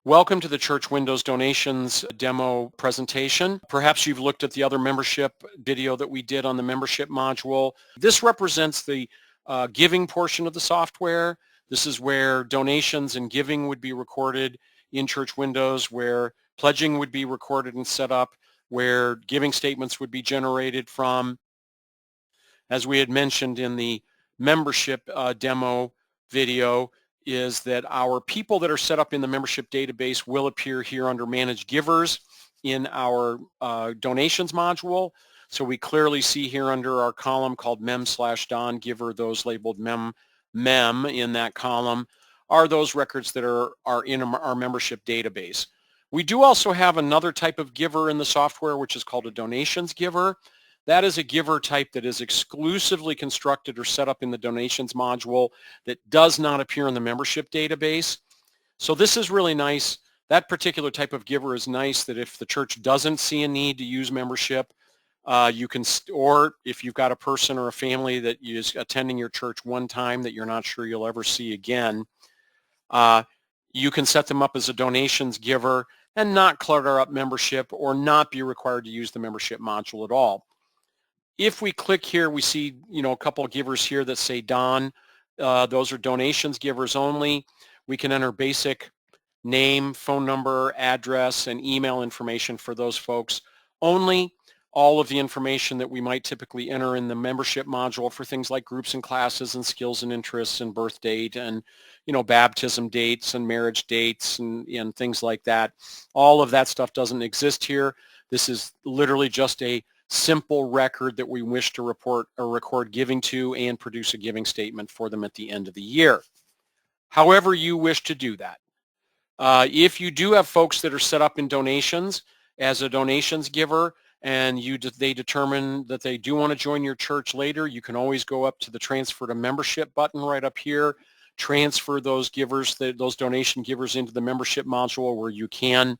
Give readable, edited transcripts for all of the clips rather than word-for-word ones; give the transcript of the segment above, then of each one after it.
Welcome to the Church Windows Donations demo presentation. Perhaps you've looked at the other membership video that we did on the membership module. This represents the giving portion of the software. This is where donations and giving would be recorded in Church Windows, where pledging would be recorded and set up, where giving statements would be generated from. As we had mentioned in the membership demo video, is that our people that are set up in the membership database will appear here under Manage Givers in our donations module. So we clearly see here under our column called mem/don giver, those labeled mem in that column are those records that are in our membership database. We do also have another type of giver in the software, which is called a donations giver. That is a giver type that is exclusively constructed or set up in the donations module that does not appear in the membership database. So this is really nice. That particular type of giver is nice that if the church doesn't see a need to use membership, you can, or if you've got a person or a family that is attending your church one time that you're not sure you'll ever see again, you can set them up as a donations giver and not clutter up membership or not be required to use the membership module at all. If we click here, we see, a couple of givers here that say Don. Those are donations givers only. We can enter basic name, phone number, address, and email information for those folks only. All of the information that we might typically enter in the membership module for things like groups and classes and skills and interests and birth date and, baptism dates and marriage dates and things like that. All of that stuff doesn't exist here. This is literally just a simple record that we wish to report or record giving to and produce a giving statement for them at the end of the year. However you wish to do that. If you do have folks that are set up in donations as a donations giver and they determine that they do want to join your church later, you can always go up to the transfer to membership button right up here, transfer those givers, those donation givers into the membership module where you can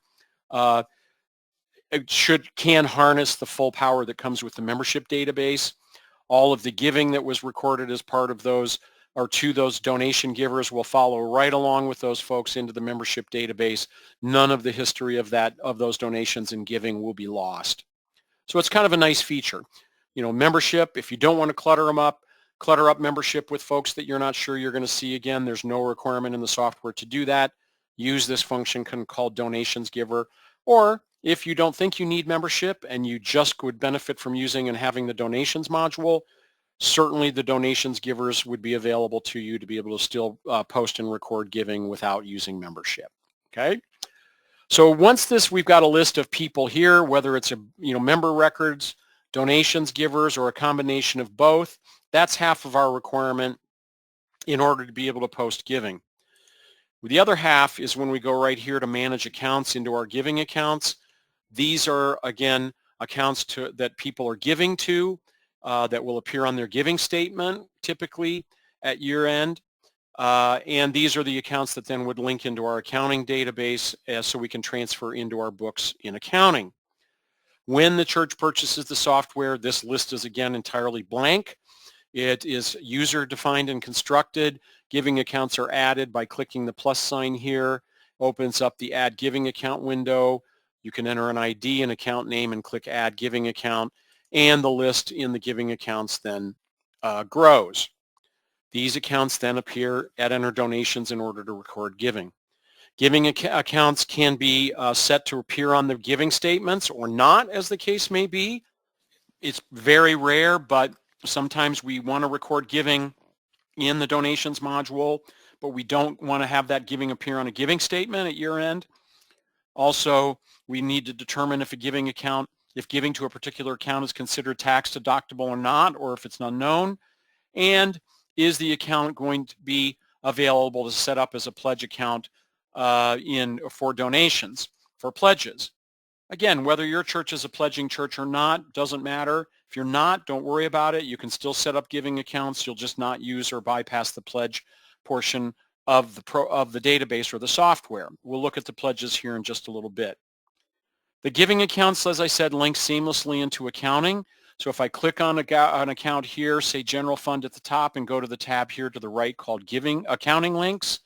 harness the full power that comes with the membership database. All of the giving that was recorded as part of those or to those donation givers will follow right along with those folks into the membership database. None of the history of those donations and giving will be lost. So it's kind of a nice feature. Membership, if you don't want to clutter up membership with folks that you're not sure you're going to see again, there's no requirement in the software to do that. Use this function called donations giver. Or if you don't think you need membership and you just would benefit from using and having the donations module, certainly the donations givers would be available to you to be able to still post and record giving without using membership. Okay. So once we've got a list of people here, whether it's member records, donations givers, or a combination of both. That's half of our requirement in order to be able to post giving. The other half is when we go right here to manage accounts into our giving accounts. These are, again, accounts that people are giving to that will appear on their giving statement, typically at year end. And these are the accounts that then would link into our accounting database so we can transfer into our books in accounting. When the church purchases the software, this list is again entirely blank. It is user defined and constructed. Giving accounts are added by clicking the plus sign here. Opens up the Add Giving Account window. You can enter an ID and account name and click Add Giving Account, and the list in the giving accounts then grows. These accounts then appear at Enter Donations in order to record giving. Giving accounts can be set to appear on the giving statements or not, as the case may be. It's very rare, but sometimes we want to record giving in the donations module, but we don't want to have that giving appear on a giving statement at year end. Also, we need to determine if giving to a particular account is considered tax deductible or not, or if it's unknown, and is the account going to be available to set up as a pledge account for donations, for pledges. Again, whether your church is a pledging church or not, doesn't matter. If you're not, don't worry about it. You can still set up giving accounts. You'll just not use or bypass the pledge portion of the database or the software. We'll look at the pledges here in just a little bit. The giving accounts, as I said, link seamlessly into accounting. So if I click on an account here, say General Fund at the top, and go to the tab here to the right called Accounting Links,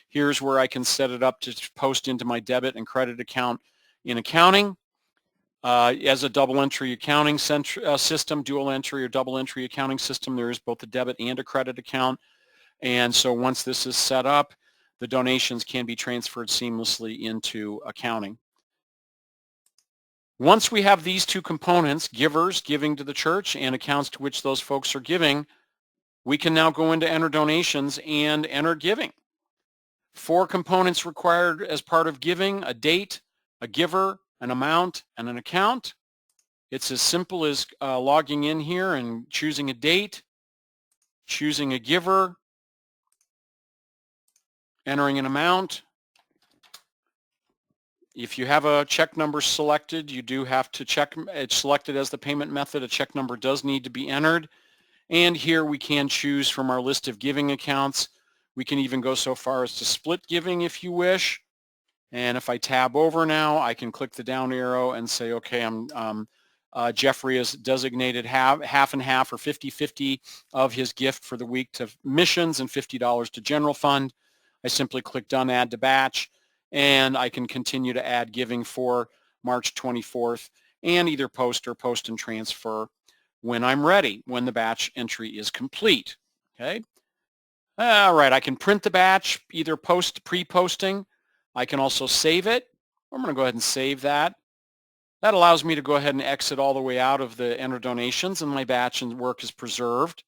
Here's where I can set it up to post into my debit and credit account in accounting. As a double entry accounting system, dual entry or double entry accounting system, there is both a debit and a credit account. And so once this is set up, the donations can be transferred seamlessly into accounting. Once we have these two components, givers giving to the church and accounts to which those folks are giving, we can now go into enter donations and enter giving. 4 components required as part of giving: a date, a giver, an amount, and an account. It's as simple as logging in here and choosing a date, choosing a giver, entering an amount. If you have a check number selected, you do have to check it selected as the payment method. A check number does need to be entered. And here we can choose from our list of giving accounts. We can even go so far as to split giving if you wish. And if I tab over now, I can click the down arrow and say, okay, Jeffrey has designated half and half or 50-50 of his gift for the week to missions and $50 to general fund. I simply click done, add to batch, and I can continue to add giving for March 24th and either post and transfer when I'm ready, when the batch entry is complete. Okay. All right, I can print the batch, either pre-posting. I can also save it. I'm going to go ahead and save that. That allows me to go ahead and exit all the way out of the enter donations, and my batch and work is preserved.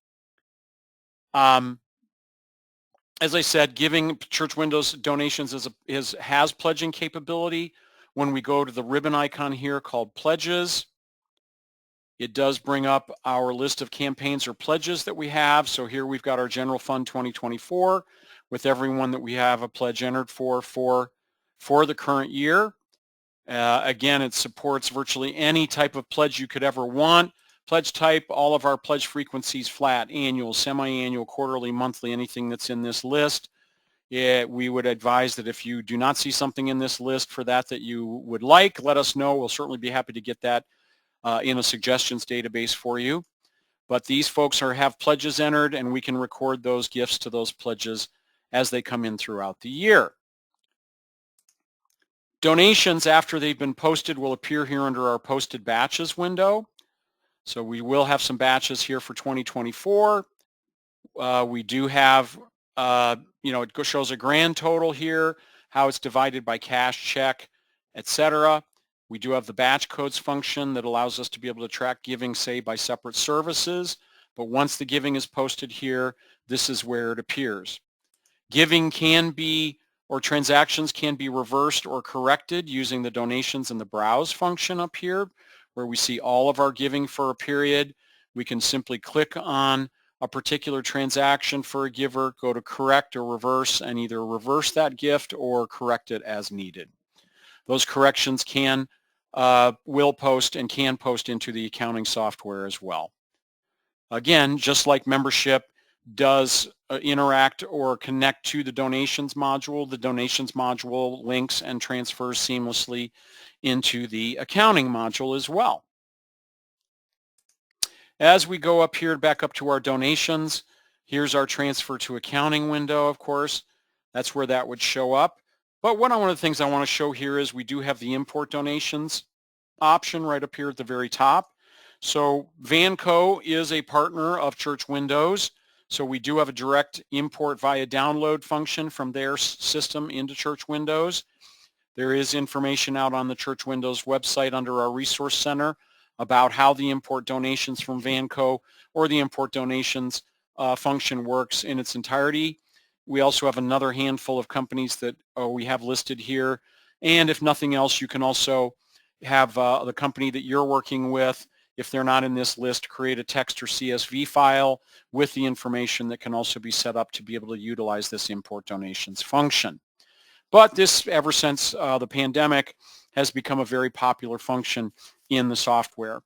As I said, giving Church Windows donations has pledging capability. When we go to the ribbon icon here called Pledges, it does bring up our list of campaigns or pledges that we have. So here we've got our General Fund 2024 with everyone that we have a pledge entered for the current year. Again, it supports virtually any type of pledge you could ever want. Pledge type, all of our pledge frequencies, flat, annual, semi-annual, quarterly, monthly, anything that's in this list. We would advise that if you do not see something in this list for that you would like, let us know. We'll certainly be happy to get that in a suggestions database for you. But these folks have pledges entered, and we can record those gifts to those pledges as they come in throughout the year. Donations after they've been posted will appear here under our posted batches window. So we will have some batches here for 2024. We do have, it shows a grand total here, how it's divided by cash, check, etc. We do have the batch codes function that allows us to be able to track giving, say, by separate services. But once the giving is posted here, this is where it appears. Giving can be, or transactions can be reversed or corrected using the donations and the browse function up here, where we see all of our giving for a period. We can simply click on a particular transaction for a giver, go to correct or reverse, and either reverse that gift or correct it as needed. Those corrections will post and can post into the accounting software as well. Again, just like membership does interact or connect to the donations module links and transfers seamlessly into the accounting module as well. As we go up here, back up to our donations, here's our transfer to accounting window, of course. That's where that would show up. But one of the things I want to show here is we do have the import donations option right up here at the very top. So Vanco is a partner of Church Windows. So we do have a direct import via download function from their system into Church Windows. There is information out on the Church Windows website under our Resource Center about how the import donations from Vanco or the import donations function works in its entirety. We also have another handful of companies that we have listed here. And if nothing else, you can also have the company that you're working with, if they're not in this list, create a text or CSV file with the information that can also be set up to be able to utilize this import donations function. But this, ever since the pandemic, has become a very popular function in the software.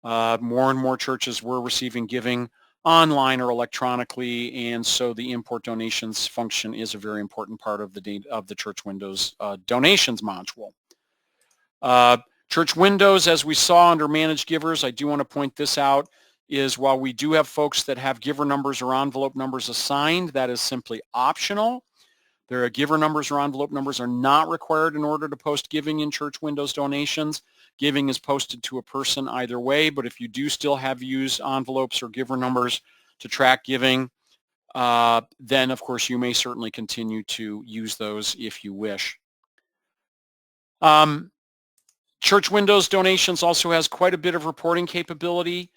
More and more churches were receiving giving online or electronically, and so the import donations function is a very important part of the Church Windows donations module. Church Windows, as we saw under Manage Givers, I do want to point this out, is while we do have folks that have giver numbers or envelope numbers assigned, that is simply optional. Their giver numbers or envelope numbers are not required in order to post giving in church windows donations. Giving is posted to a person either way, but if you do still have used envelopes or giver numbers to track giving, then of course you may certainly continue to use those if you wish. Church windows donations also has quite a bit of reporting capability.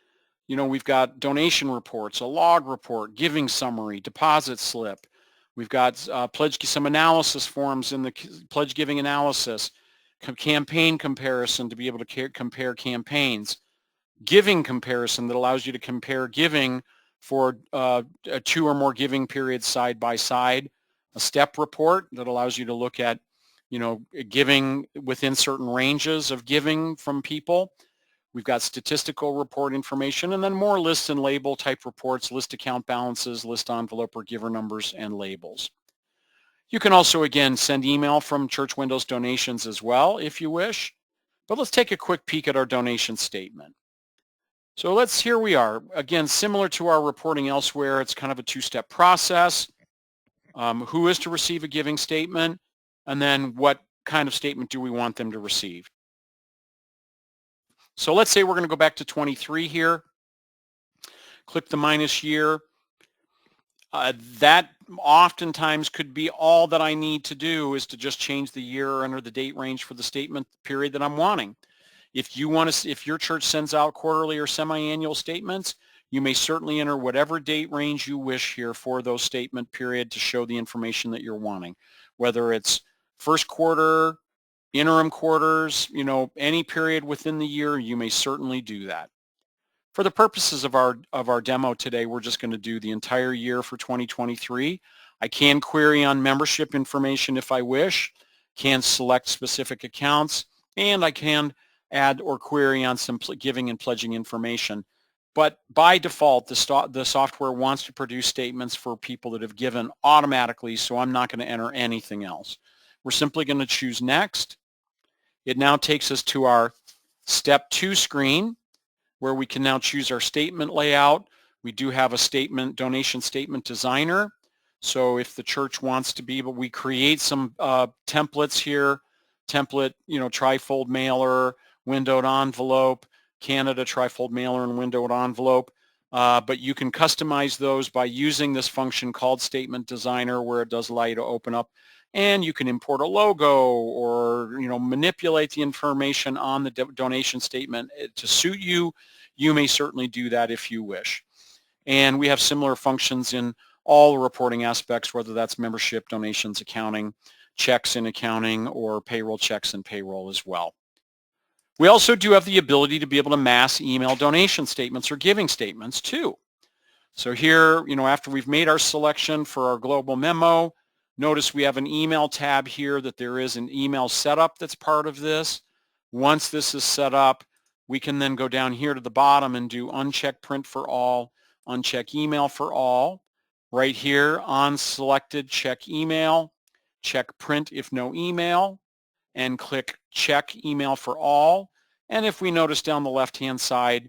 You know, we've got donation reports, a log report, giving summary, deposit slip. We've got some analysis forms in the pledge giving analysis, campaign comparison to be able to compare campaigns, giving comparison that allows you to compare giving for 2 or more giving periods side by side, a step report that allows you to look at, you know, giving within certain ranges of giving from people. We've got statistical report information, and then more list and label type reports, list account balances, list envelope or giver numbers, and labels. You can also, again, send email from church windows donations as well if you wish. But let's take a quick peek at our donation statement. So here we are. Again, similar to our reporting elsewhere, it's kind of a two-step process. Who is to receive a giving statement? And then what kind of statement do we want them to receive? So let's say we're going to go back to 23 here. Click the minus year. That oftentimes could be all that I need to do is to just change the year or enter the date range for the statement period that I'm wanting. If your church sends out quarterly or semi-annual statements, you may certainly enter whatever date range you wish here for those statement period to show the information that you're wanting, whether it's first quarter, interim quarters, you know, any period within the year, you may certainly do that. For the purposes of our demo today, we're just going to do the entire year for 2023. I can query on membership information if I wish, can select specific accounts, and I can add or query on some giving and pledging information. But by default, the software wants to produce statements for people that have given automatically, so I'm not going to enter anything else. We're simply going to choose next. It now takes us to our step 2 screen, where we can now choose our statement layout. We do have a donation statement designer. So if the church wants to be able, we create some templates here, trifold mailer, windowed envelope, Canada trifold mailer and windowed envelope. But you can customize those by using this function called statement designer, where it does allow you to open up, and you can import a logo or manipulate the information on the donation statement to suit you. You may certainly do that if you wish. And we have similar functions in all the reporting aspects, whether that's membership, donations, accounting, checks in accounting, or payroll checks and payroll as well. We also do have the ability to be able to mass email donation statements or giving statements too. So here, after we've made our selection for our global memo, notice we have an email tab here that there is an email setup that's part of this. Once this is set up, we can then go down here to the bottom and do uncheck print for all, uncheck email for all. Right here on selected, check email, check print if no email, and click check email for all. And if we notice down the left-hand side,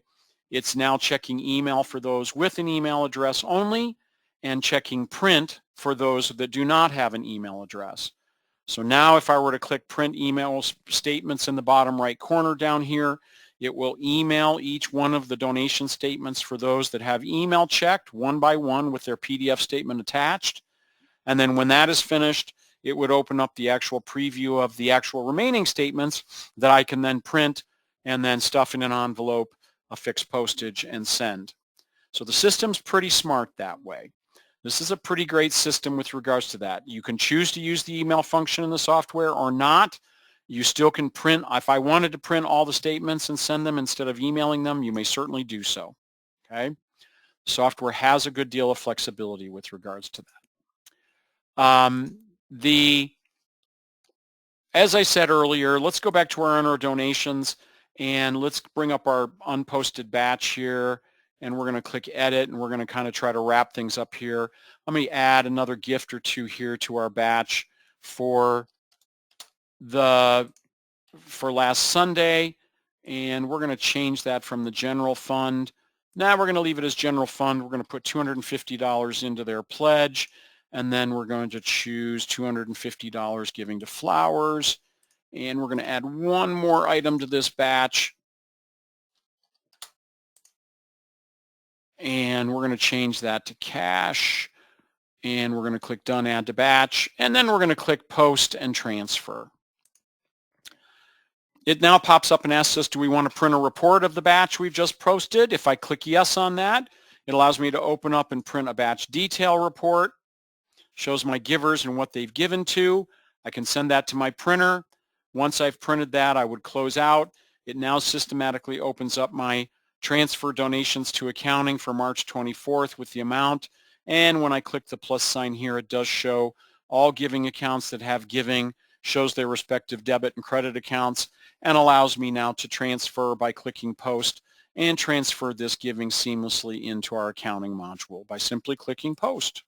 it's now checking email for those with an email address only and checking print for those that do not have an email address. So now if I were to click print email statements in the bottom right corner down here, it will email each one of the donation statements for those that have email checked one by one with their PDF statement attached. And then when that is finished, it would open up the actual preview of the actual remaining statements that I can then print and then stuff in an envelope, affix postage, and send. So the system's pretty smart that way. This is a pretty great system with regards to that. You can choose to use the email function in the software or not. You still can print. If I wanted to print all the statements and send them instead of emailing them, you may certainly do so. Okay? Software has a good deal of flexibility with regards to that. As I said earlier, let's go back to our donations and let's bring up our unposted batch here, and we're going to click edit, and we're going to kind of try to wrap things up here. Let me add another gift or two here to our batch for last Sunday, and we're going to change that from the general fund. Now we're going to leave it as general fund. We're going to put $250 into their pledge, And then we're going to choose $250 giving to flowers. And we're going to add one more item to this batch. And we're going to change that to cash. And we're going to click Done, Add to Batch. And then we're going to click Post and Transfer. It now pops up and asks us, do we want to print a report of the batch we've just posted? If I click yes on that, it allows me to open up and print a batch detail report. Shows my givers and what they've given to. I can send that to my printer. Once I've printed that, I would close out. It now systematically opens up my transfer donations to accounting for March 24th with the amount. And when I click the plus sign here, it does show all giving accounts that have giving, shows their respective debit and credit accounts, and allows me now to transfer by clicking post and transfer this giving seamlessly into our accounting module by simply clicking post.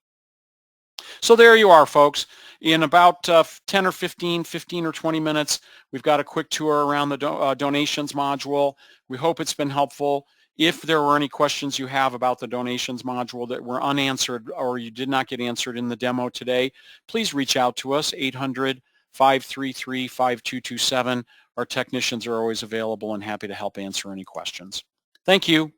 So there you are, folks. In about 10 or 15 or 20 minutes, we've got a quick tour around the donations module. We hope it's been helpful. If there were any questions you have about the donations module that were unanswered or you did not get answered in the demo today, please reach out to us, 800-533-5227. Our technicians are always available and happy to help answer any questions. Thank you.